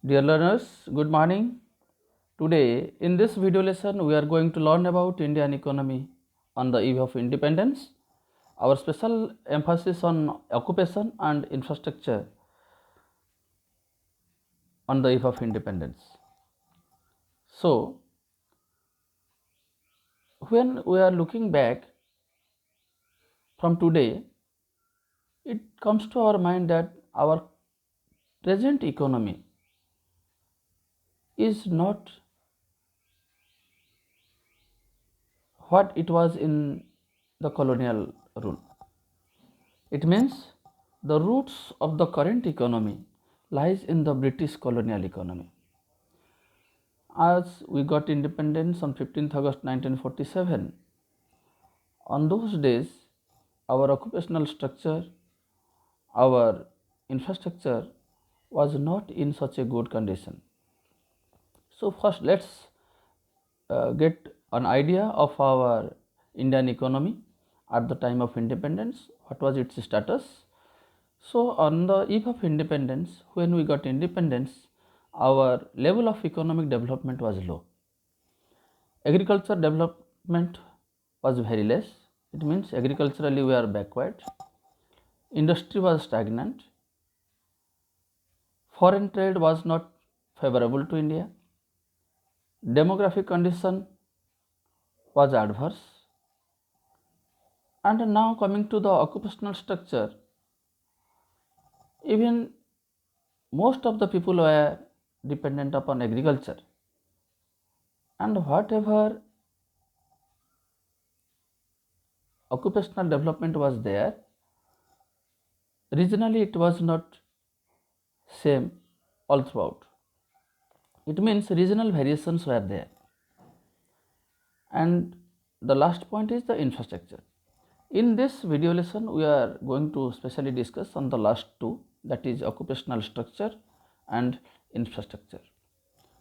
Dear learners, good morning. Today, in this video lesson, we are going to learn about Indian economy on the eve of independence. Our special emphasis on occupation and infrastructure on the eve of independence. So, when we are looking back from today, it comes to our mind that our present economy is not what it was in the colonial rule. It means the roots of the current economy lies in the British colonial economy. As we got independence on 15th August 1947, on those days our occupational structure, our infrastructure was not in such a good condition. So first let's get an idea of our Indian economy at the time of independence. What was its status? So on the eve of independence, when we got independence, our level of economic development was low. Agriculture development was very less. It means agriculturally we are backward. Industry was stagnant. Foreign trade was not favorable to India. Demographic condition was adverse. And now coming to the occupational structure, even most of the people were dependent upon agriculture, and whatever occupational development was there, regionally it was not same all throughout. It means regional variations were there. And the last point is the infrastructure. In this video lesson, we are going to specially discuss on the last two, that is occupational structure and infrastructure.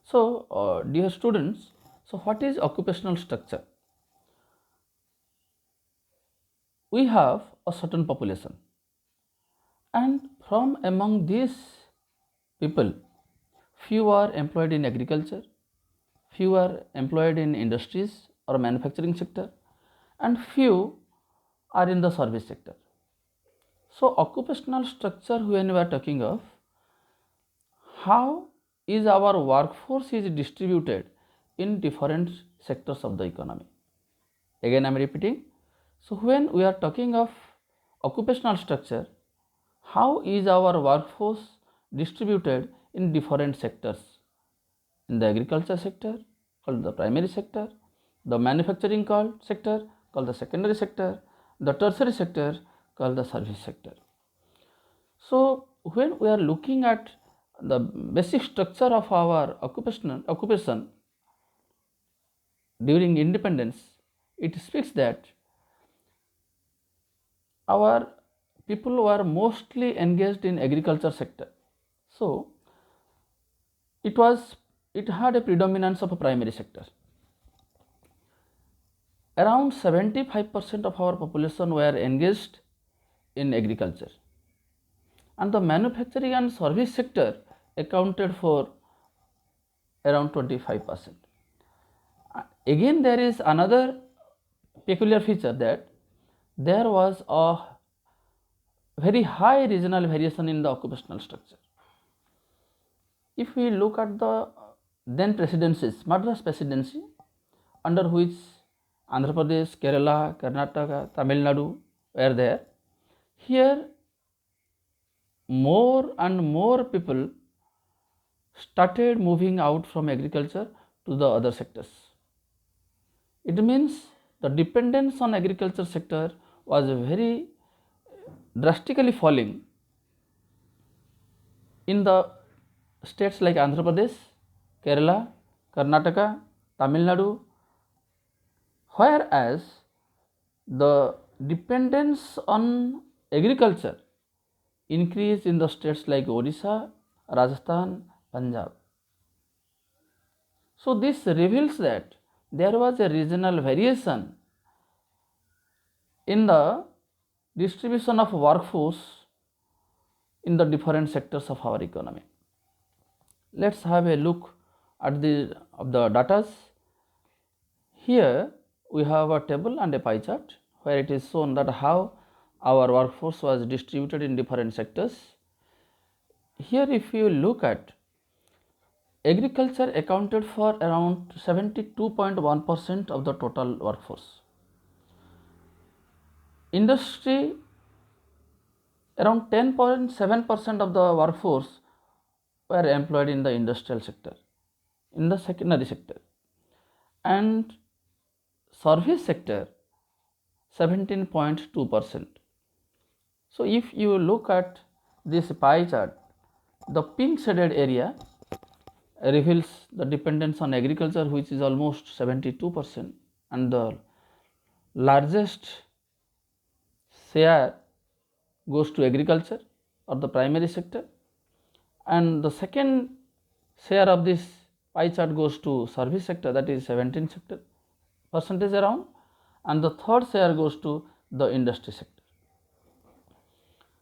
So, dear students, so what is occupational structure? We have a certain population, and from among these people, few are employed in agriculture, few are employed in industries or manufacturing sector, and few are in the service sector. So occupational structure, when we are talking of, how is our workforce is distributed in different sectors of the economy. Again I am repeating. So when we are talking of occupational structure, how is our workforce distributed in different sectors? In the agriculture sector, called the primary sector, the manufacturing called sector, called the secondary sector, the tertiary sector, called the service sector. So when we are looking at the basic structure of our occupation during independence, it speaks that our people were mostly engaged in agriculture sector. So it had a predominance of a primary sector. Around 75% of our population were engaged in agriculture, and the manufacturing and service sector accounted for around 25%. Again, there is another peculiar feature, that there was a very high regional variation in the occupational structure. If we look at the then presidencies, Madras presidency, under which Andhra Pradesh, Kerala, Karnataka, Tamil Nadu were there, here more and more people started moving out from agriculture to the other sectors. It means the dependence on agriculture sector was very drastically falling in the states like Andhra Pradesh, Kerala, Karnataka, Tamil Nadu, whereas the dependence on agriculture increased in the states like Odisha, Rajasthan, Punjab. So this reveals that there was a regional variation in the distribution of workforce in the different sectors of our economy. let's have a look at the datas. Here we have a table and a pie chart where it is shown that how our workforce was distributed in different sectors. Here if you look at, agriculture accounted for around 72.1% of the total workforce. Industry, around 10.7% of the workforce were employed in the industrial sector, in the secondary sector, and service sector 17.2%. So if you look at this pie chart, the pink shaded area reveals the dependence on agriculture, which is almost 72%, and the largest share goes to agriculture or the primary sector, and the second share of this pie chart goes to service sector, that is 17 sector percentage around, and the third share goes to the industry sector.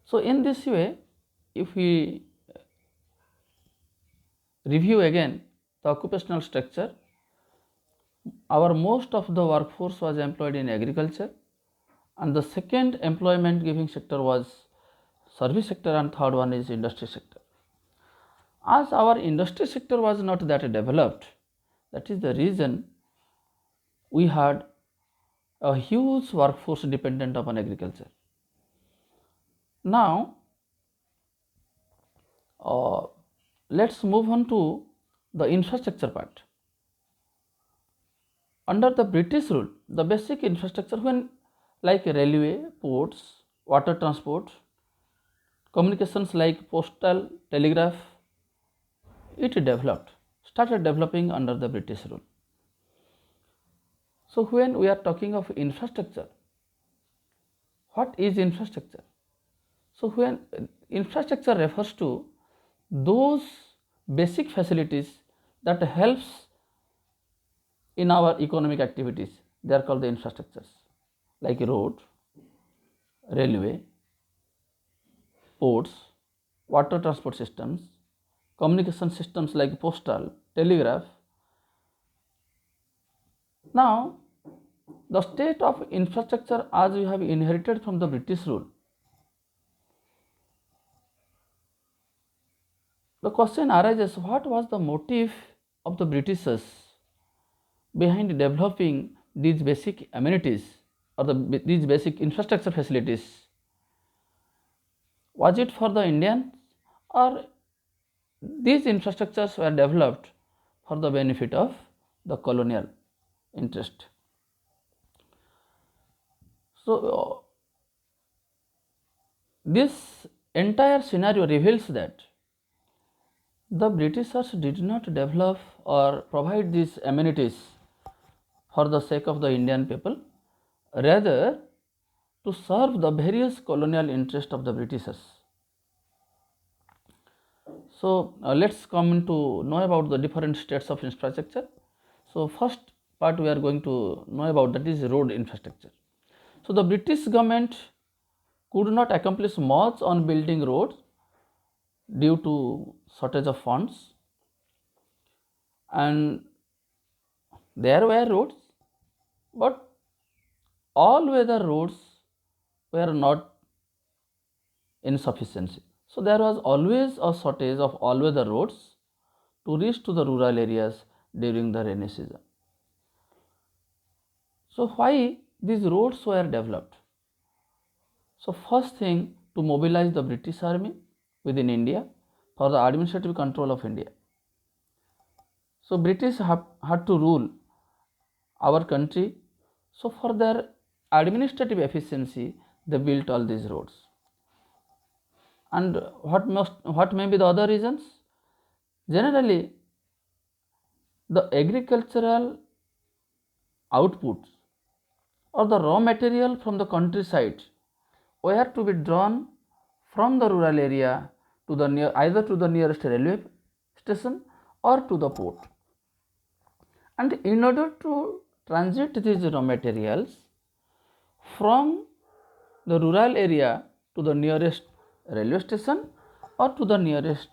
So in this way, if we review again the occupational structure, our most of the workforce was employed in agriculture, and the second employment giving sector was service sector, and third one is industry sector. As our industry sector was not that developed, that is the reason we had a huge workforce dependent upon agriculture. Now let's move on to the infrastructure part. Under the British rule, the basic infrastructure, when like railway, ports, water transport, communications like postal, telegraph, it started developing under the British rule. So when we are talking of infrastructure, what is infrastructure? So when infrastructure refers to those basic facilities that helps in our economic activities, they are called the infrastructures, like road, railway, ports, water transport systems, communication systems like postal, telegraph. Now the state of infrastructure as we have inherited from the British rule, the question arises, what was the motive of the Britishers behind developing these basic amenities or these basic infrastructure facilities? Was it for the Indians, or these infrastructures were developed for the benefit of the colonial interest? So this entire scenario reveals that the Britishers did not develop or provide these amenities for the sake of the Indian people, rather to serve the various colonial interests of the Britishers. So let's come to know about the different states of infrastructure. So first part we are going to know about, that is road infrastructure. So the British government could not accomplish much on building roads due to shortage of funds, and there were roads, but all weather roads were not in sufficiency. So there was always a shortage of all weather roads to reach to the rural areas during the rainy season. So why these roads were developed? So first thing, to mobilize the British army within India for the administrative control of India. So British had to rule our country. So for their administrative efficiency, they built all these roads. And what may be the other reasons? Generally, the agricultural outputs or the raw material from the countryside were to be drawn from the rural area to the either to the nearest railway station or to the port. And in order to transit these raw materials from the rural area to the nearest railway station or to the nearest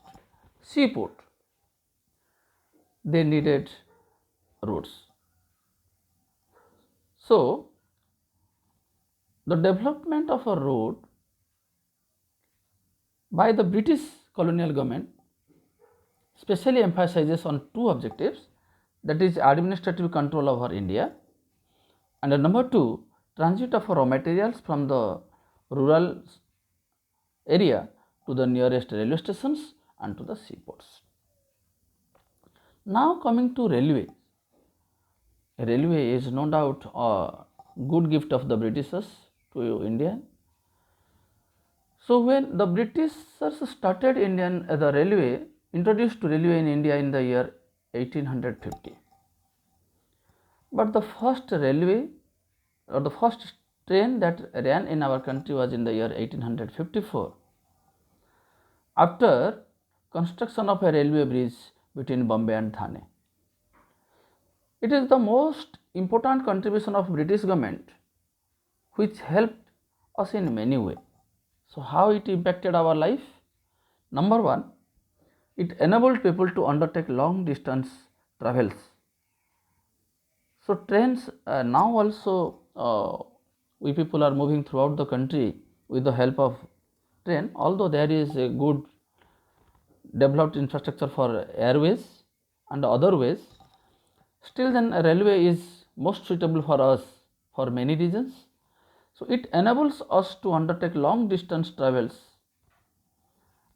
seaport, they needed roads. So, the development of a road by the British colonial government specially emphasizes on two objectives, that is administrative control over India, and number two, transit of raw materials from the rural area to the nearest railway stations and to the seaports. Now coming to railway. Railway is no doubt a good gift of the Britishers to India. So when the Britishers started the railway, introduced to railway in India in the year 1850. But the first railway or the first train that ran in our country was in the year 1854. After construction of a railway bridge between Bombay and Thane. It is the most important contribution of British government which helped us in many ways. So how it impacted our life? Number one, it enabled people to undertake long distance travels. So trains now also we people are moving throughout the country with the help of train, although there is a good developed infrastructure for airways and other ways, still then a railway is most suitable for us for many reasons. So it enables us to undertake long distance travels,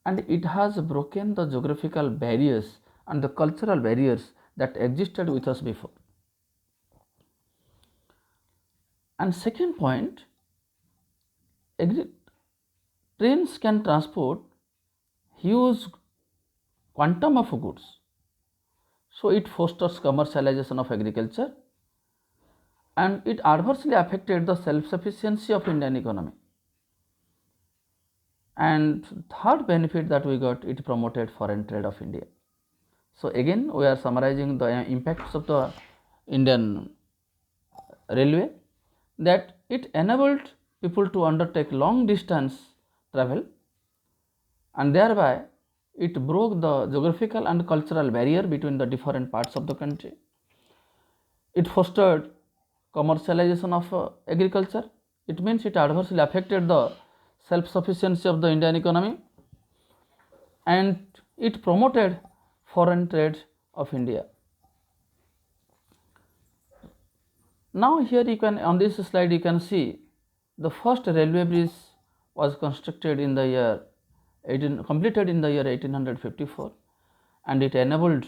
and it has broken the geographical barriers and the cultural barriers that existed with us before. And second point, trains can transport huge quantum of goods. So it fosters commercialization of agriculture, and it adversely affected the self-sufficiency of Indian economy. And third benefit that we got, it promoted foreign trade of India. So again we are summarizing the impacts of the Indian railway, that it enabled people to undertake long distance travel, and thereby it broke the geographical and cultural barrier between the different parts of the country. It fostered commercialization of agriculture. It means it adversely affected the self-sufficiency of the Indian economy, and it promoted foreign trade of India. Now here you can, on this slide you can see the first railway bridge was constructed in the year completed in the year 1854, and it enabled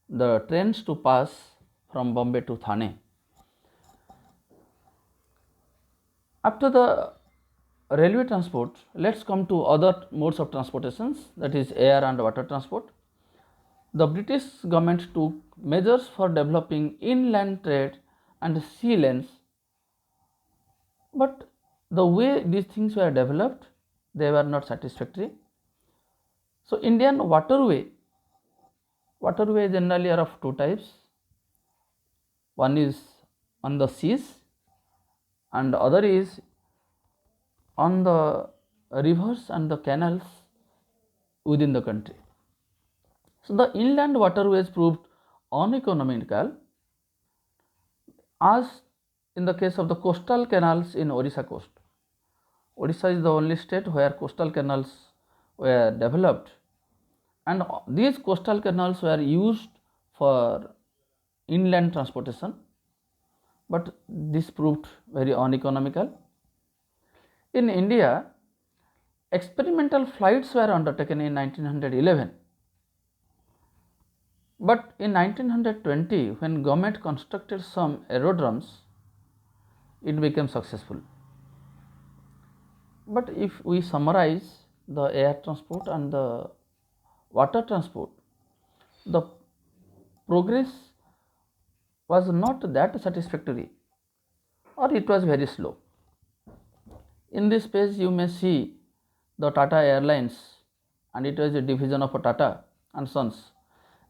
the trains to pass from Bombay to Thane. After the railway transport, let's come to other modes of transportations, that is air and water transport. The British government took measures for developing inland trade and sea lanes, but the way these things were developed, they were not satisfactory. So Indian waterway generally are of two types. One is on the seas and other is on the rivers and the canals within the country. So the inland waterways proved uneconomical, as in the case of the coastal canals in Orissa coast. Orissa is the only state where coastal canals were developed, and these coastal canals were used for inland transportation, but this proved very uneconomical. In India, experimental flights were undertaken in 1911, but in 1920 when government constructed some aerodromes, it became successful. But if we summarize the air transport and the water transport, the progress was not that satisfactory, or it was very slow. In this page you may see the Tata Airlines, and it was a division of Tata and Sons.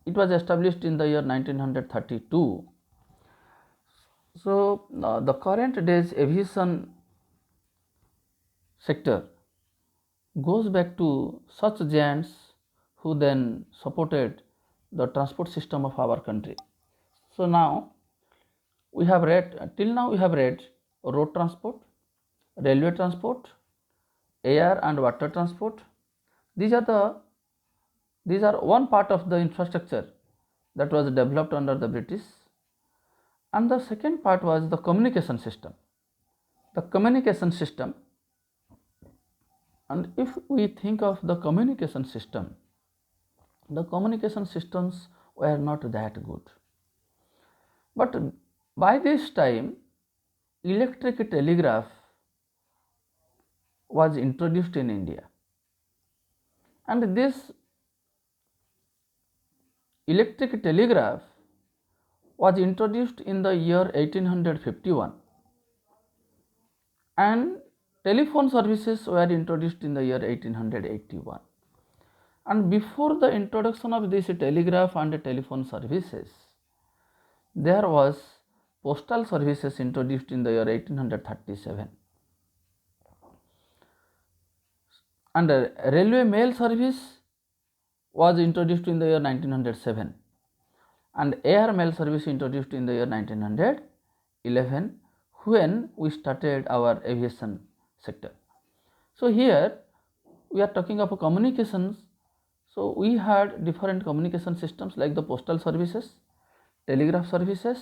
It was established in the year 1932. So the current day's aviation sector goes back to such giants who then supported the transport system of our country. So now we have read, till now we have read road transport, railway transport, air and water transport. These are the these are one part of the infrastructure that was developed under the British, and the second part was the communication system. The communication system, and if we think of the communication system, the communication systems were not that good. But by this time, electric telegraph was introduced in India, and this electric telegraph was introduced in the year 1851, and telephone services were introduced in the year 1881. And before the introduction of this telegraph and telephone services, there was postal services introduced in the year 1837, and railway mail service was introduced in the year 1907, and air mail service introduced in the year 1911, when we started our aviation sector. So here we are talking of communications. So we had different communication systems like the postal services, telegraph services,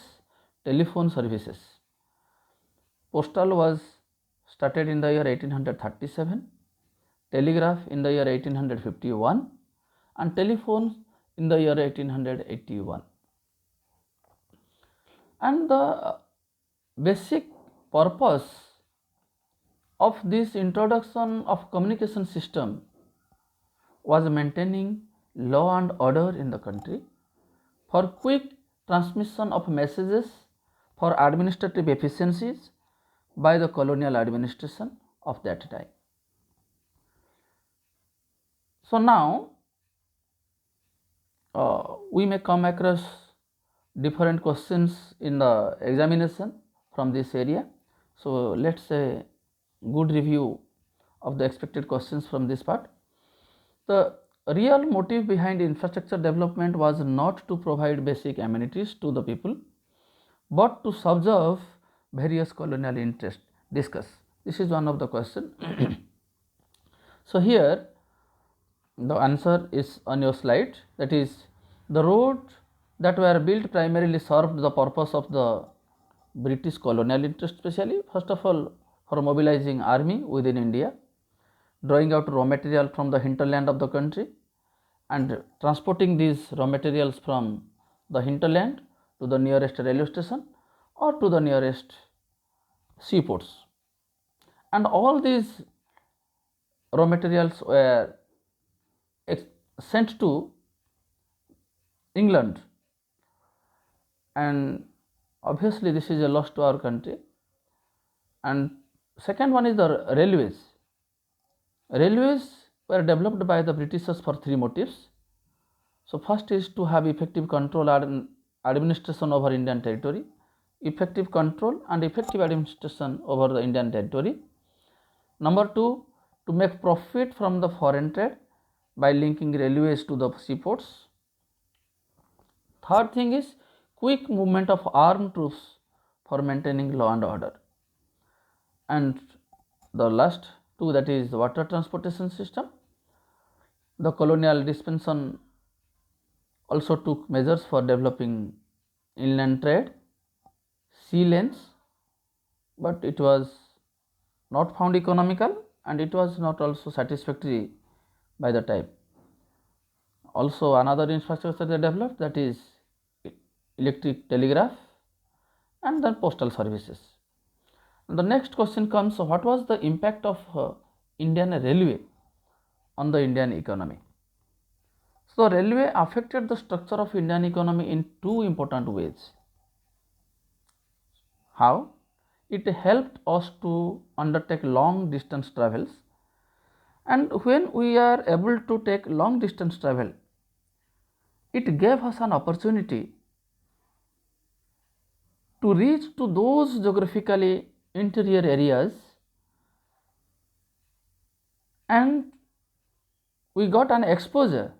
telephone services. Postal was started in the year 1837, telegraph in the year 1851, and telephones in the year 1881. And the basic purpose of this introduction of communication system was maintaining law and order in the country, for quick transmission of messages, for administrative efficiencies by the colonial administration of that time. So now we may come across different questions in the examination from this area. So let's say good review of the expected questions from this part. The real motive behind infrastructure development was not to provide basic amenities to the people, but to subserve various colonial interests. Discuss. This is one of the question. So here the answer is on your slide, that is, the roads that were built primarily served the purpose of the British colonial interest, especially first of all for mobilizing army within India, drawing out raw material from the hinterland of the country, and transporting these raw materials from the hinterland to the nearest railway station or to the nearest seaports. And all these raw materials were sent to England, and obviously this is a loss to our country. And second one is the railways. Railways were developed by the Britishers for three motives. So first is to have effective control and administration over Indian territory, effective control and effective administration over the Indian territory. Number two, to make profit from the foreign trade by linking railways to the seaports. Third thing is quick movement of armed troops for maintaining law and order. And the last two, that is the water transportation system. The colonial dispensation also took measures for developing inland trade, sea lanes, but it was not found economical and it was not also satisfactory by the time. Also another infrastructure they developed, that is electric telegraph and then postal services. And the next question comes, so what was the impact of Indian railway on the Indian economy? So railway affected the structure of Indian economy in two important ways. How? It helped us to undertake long distance travels, and when we are able to take long distance travel, it gave us an opportunity to reach to those geographically interior areas, and we got an exposure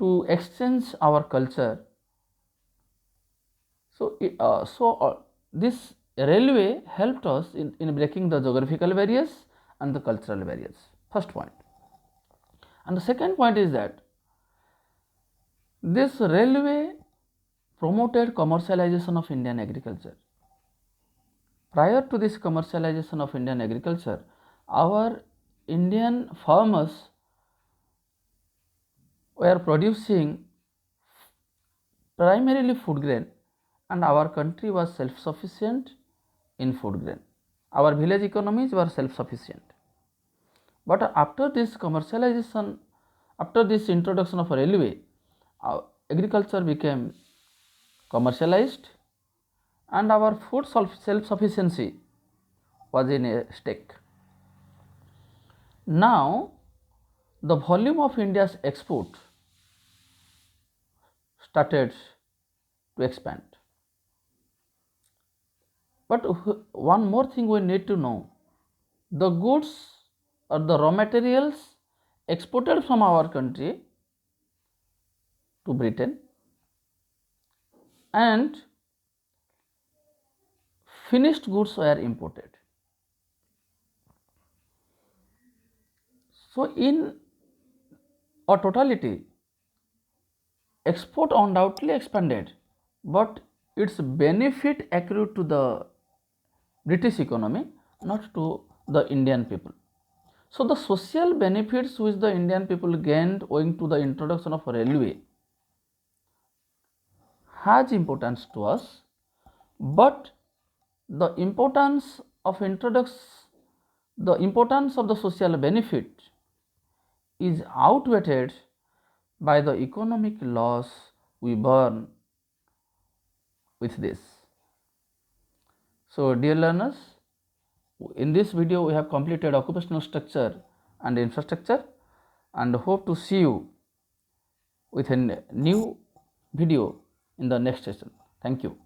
to exchange our culture. This railway helped us in breaking the geographical barriers and the cultural barriers. First point. And the second point is that this railway promoted commercialization of Indian agriculture. Prior to this commercialization of Indian agriculture, our Indian farmers were producing primarily food grain, and our country was self-sufficient in food grain. Our village economies were self-sufficient. But after this commercialization, after this introduction of railway, agriculture became commercialized and our food self-sufficiency was in a stake. Now, the volume of India's export started to expand. But one more thing we need to know, the goods or the raw materials exported from our country to Britain and finished goods were imported. So, in a totality, export undoubtedly expanded, but its benefit accrued to the British economy, not to the Indian people. So, the social benefits which the Indian people gained owing to the introduction of railway has importance to us, but the importance of the social benefit is outweighed by the economic loss we burn with this. So, dear learners, in this video we have completed occupational structure and infrastructure, and hope to see you with a new video in the next session. Thank you.